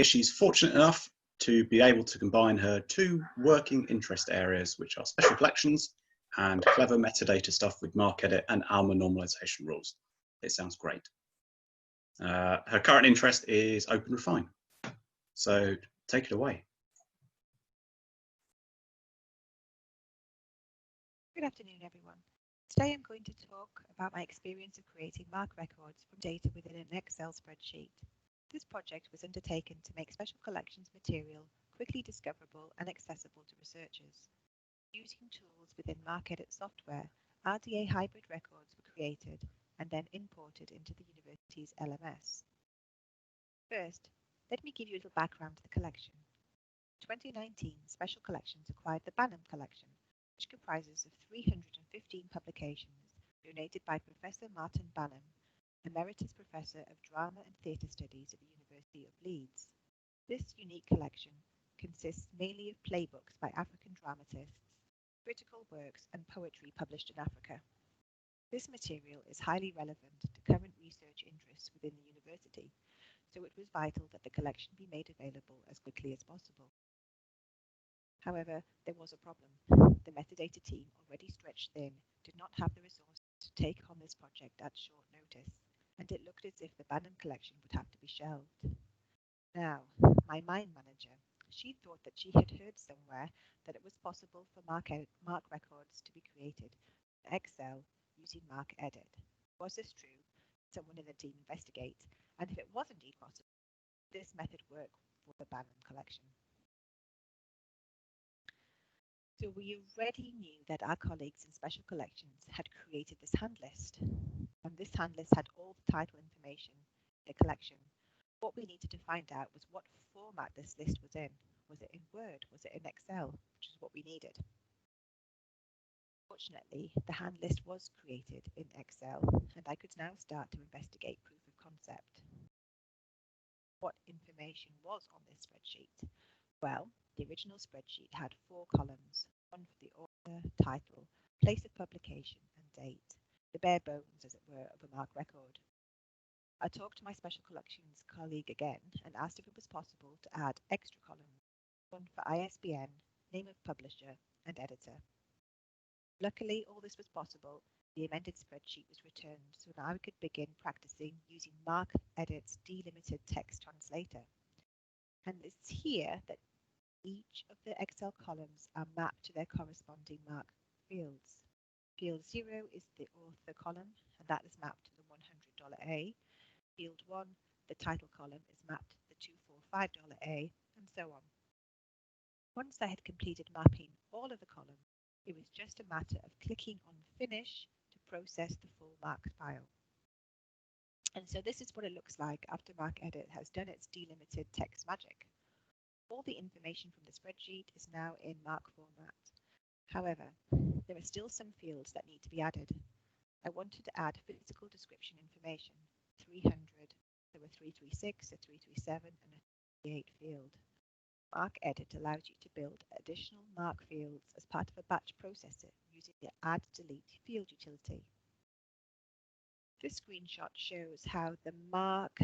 She's fortunate enough to be able to combine her two working interest areas, which are special collections and clever metadata stuff with MarcEdit and ALMA normalization rules. It sounds great. Her current interest is OpenRefine. So take it away. Good afternoon, everyone. Today I'm going to talk about my experience of creating MARC records from data within an Excel spreadsheet. This project was undertaken to make special collections material quickly discoverable and accessible to researchers. Using tools within MarcEdit software, RDA hybrid records were created and then imported into the university's LMS. First, let me give you a little background to the collection. In 2019, Special Collections acquired the Banham collection, which comprises of 315 publications donated by Professor Martin Banham, Emeritus Professor of Drama and Theatre Studies at the University of Leeds. This unique collection consists mainly of playbooks by African dramatists, critical works and poetry published in Africa. This material is highly relevant to current research interests within the university, so it was vital that the collection be made available as quickly as possible. However, there was a problem. The metadata team, already stretched thin, did not have the resources to take on this project at short notice, and it looked as if the Banham collection would have to be shelved. Now, my mine manager, she thought that she had heard somewhere that it was possible for MARC records to be created in Excel using MarcEdit. Was this true? Someone in the team investigate, and if it was indeed possible, this method work for the Banham collection. So we already knew that our colleagues in Special Collections had created this hand list, and this hand list had all the title information in the collection. What we needed to find out was what format this list was in. Was it in Word? Was it in Excel? Which is what we needed. Fortunately, the hand list was created in Excel, and I could now start to investigate proof of concept. What information was on this spreadsheet? Well, the original spreadsheet had 4 columns, one for the author, title, place of publication, and date, the bare bones, as it were, of a MARC record. I talked to my Special Collections colleague again and asked if it was possible to add extra columns, one for ISBN, name of publisher, and editor. Luckily, all this was possible. The amended spreadsheet was returned, so now I could begin practicing using MarcEdit's delimited text translator. And it's here that each of the Excel columns are mapped to their corresponding MARC fields. Field 0 is the author column, and that is mapped to the $100A. Field 1, the title column, is mapped to the $245A, and so on. Once I had completed mapping all of the columns, it was just a matter of clicking on Finish to process the full MARC file. And so this is what it looks like after MarcEdit has done its delimited text magic. All the information from the spreadsheet is now in MARC format. However, there are still some fields that need to be added. I wanted to add physical description information, 300, there were 336, a 337, and a 38 field. MarcEdit allows you to build additional MARC fields as part of a batch processor using the add delete field utility. This screenshot shows how the MARC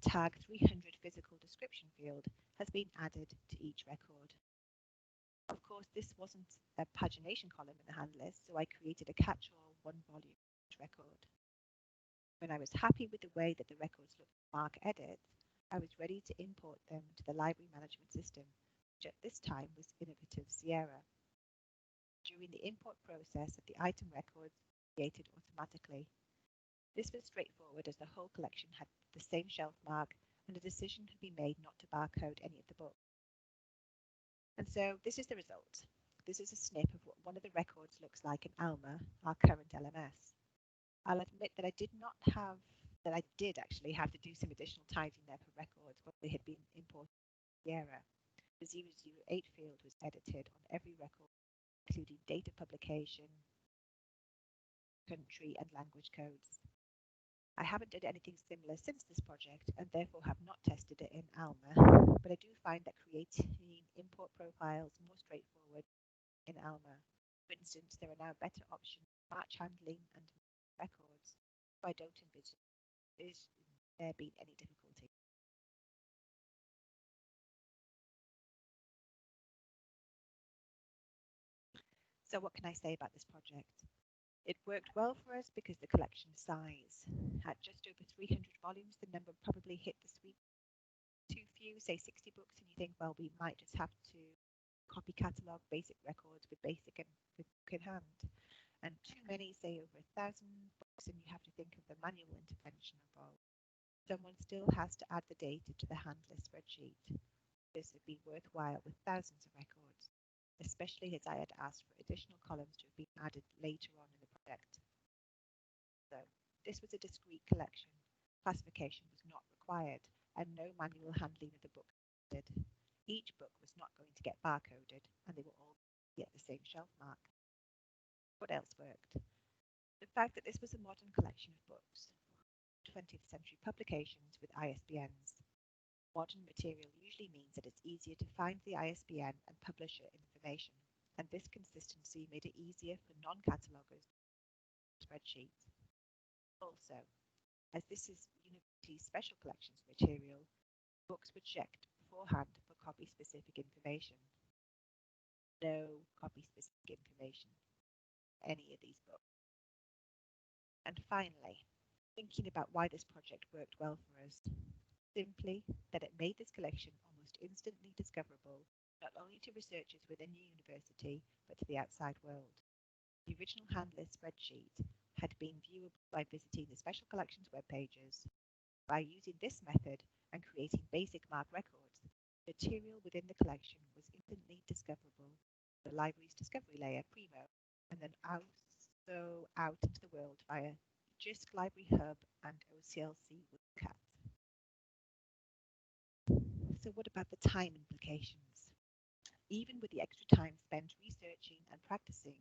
tag 300 physical description field has been added to each record. Of course, this wasn't a pagination column in the hand list, so I created a catch-all 1 volume record. When I was happy with the way that the records looked in MarcEdit, I was ready to import them to the library management system, which at this time was Innovative Sierra. During the import process, the item records were created automatically. This was straightforward as the whole collection had the same shelf mark, and a decision had been made not to barcode any of the books. And so this is the result. This is a snip of what one of the records looks like in ALMA, our current LMS. I'll admit that I did actually have to do some additional tidying there for records when they had been imported from Sierra. The 008 field was edited on every record, including date of publication, country, and language codes. I haven't done anything similar since this project and therefore have not tested it in ALMA, but I do find that creating import profiles more straightforward in ALMA. For instance, there are now better options for batch handling and records, so I don't envisage there being any difficulty. So what can I say about this project? It worked well for us because the collection size at just over 300 volumes, the number probably hit the sweet too few, say 60 books, and you think, well, we might just have to copy catalogue basic records with basic and with book in hand. And too many, say over 1,000 books, and you have to think of the manual intervention involved. Someone still has to add the data to the handless spreadsheet. This would be worthwhile with thousands of records, especially as I had asked for additional columns to have been added later on in the project. So this was a discrete collection. Classification was not required, and no manual handling of the book needed. Each book was not going to get barcoded, and they were all at the same shelf mark. What else worked? The fact that this was a modern collection of books, 20th century publications with ISBNs. Modern material usually means that it's easier to find the ISBN and publisher information, and this consistency made it easier for non-cataloguers to spreadsheet. Also, as this is university special collections material, books were checked beforehand for copy-specific information. No copy-specific information in any of these books. And finally, thinking about why this project worked well for us, simply that it made this collection almost instantly discoverable, not only to researchers within the university, but to the outside world. The original handless spreadsheet had been viewable by visiting the special collections web pages. By using this method and creating basic MARC records, material within the collection was instantly discoverable, the library's discovery layer, Primo, and then also out into the world via JISC Library Hub and OCLC WorldCat. So what about the time implications? Even with the extra time spent researching and practicing,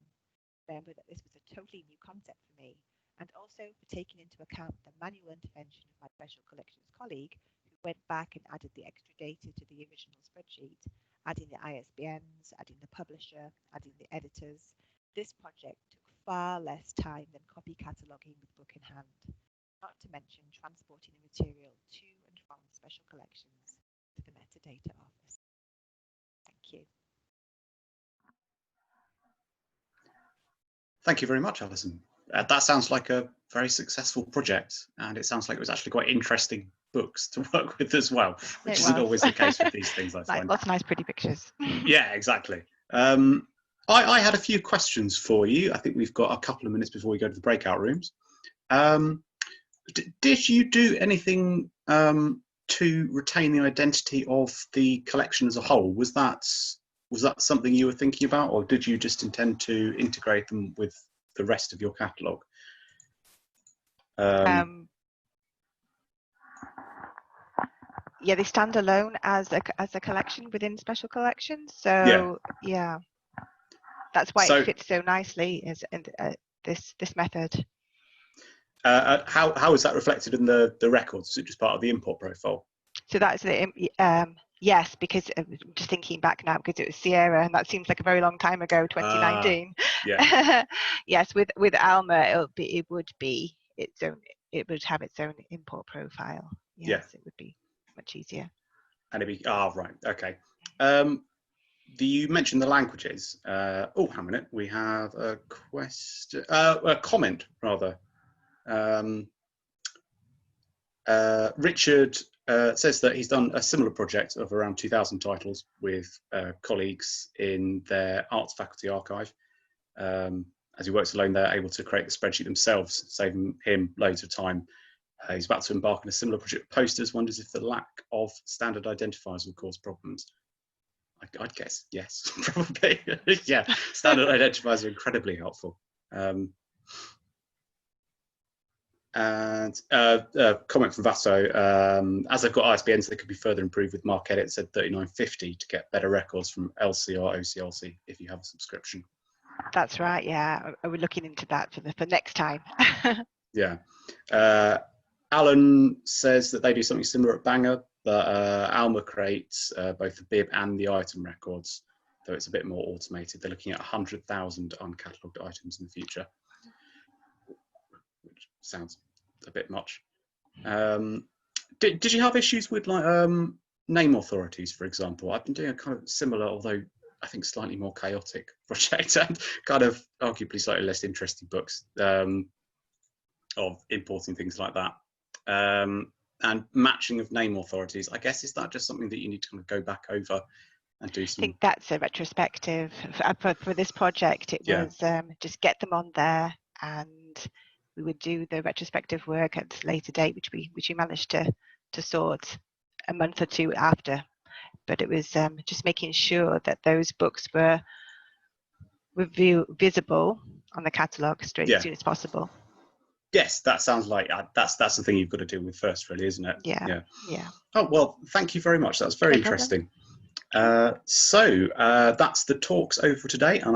remember that this was a totally new concept for me, and also for taking into account the manual intervention of my special collections colleague, who went back and added the extra data to the original spreadsheet, adding the ISBNs, adding the publisher, adding the editors. This project took far less time than copy cataloguing with book in hand, not to mention transporting the material to and from special collections to the metadata office. Thank you. Thank you very much, Alison. That sounds like a very successful project, and it sounds like it was actually quite interesting books to work with as well, which isn't always the case with these things, I find. Lots of nice, pretty pictures. Yeah, exactly. I had a few questions for you. I think we've got a couple of minutes before we go to the breakout rooms. Did you do anything to retain the identity of the collection as a whole? Was that something you were thinking about, or did you just intend to integrate them with the rest of your catalogue? Yeah, they stand alone as a collection within special collections. So yeah, that's why it fits so nicely as in this method. How is that reflected in the records? Is it just part of the import profile? So that's the yes, because just thinking back now, because it was Sierra, and that seems like a very long time ago, 2019. Yeah. Yes, with Alma, it would have its own import profile. Yes, it would be much easier. And it'd be right, okay. You mentioned the languages. Oh, hang on a minute. We have a question, a comment rather. Richard says that he's done a similar project of around 2,000 titles with colleagues in their arts faculty archive. As he works alone, they're able to create the spreadsheet themselves, saving him loads of time. He's about to embark on a similar project with posters, wonders if the lack of standard identifiers will cause problems. I'd guess yes, probably. Yeah, standard identifiers are incredibly helpful. And a comment from Vasso, as I've got ISBNs, they could be further improved with MarcEdit, said 3950 to get better records from LC or OCLC if you have a subscription. That's right, yeah. We're looking into that for next time. Yeah. Alan says that they do something similar at Banham, but Alma creates both the bib and the item records, though it's a bit more automated. They're looking at 100,000 uncatalogued items in the future, which sounds a bit much. Did you have issues with like name authorities, for example? I've been doing a kind of similar, although I think, slightly more chaotic project and kind of arguably slightly less interesting books of importing things like that. And matching of name authorities, I guess, is that just something that you need to kind of go back over and do some? I think that's a retrospective. For this project, it was just get them on there, and we would do the retrospective work at a later date, which we managed to sort a month or two after. But it was just making sure that those books were visible on the catalogue as soon as possible. Yes, that sounds like that's the thing you've got to deal with first, really, isn't it? Yeah. Oh, well, thank you very much. That's very interesting. So that's the talks over today. And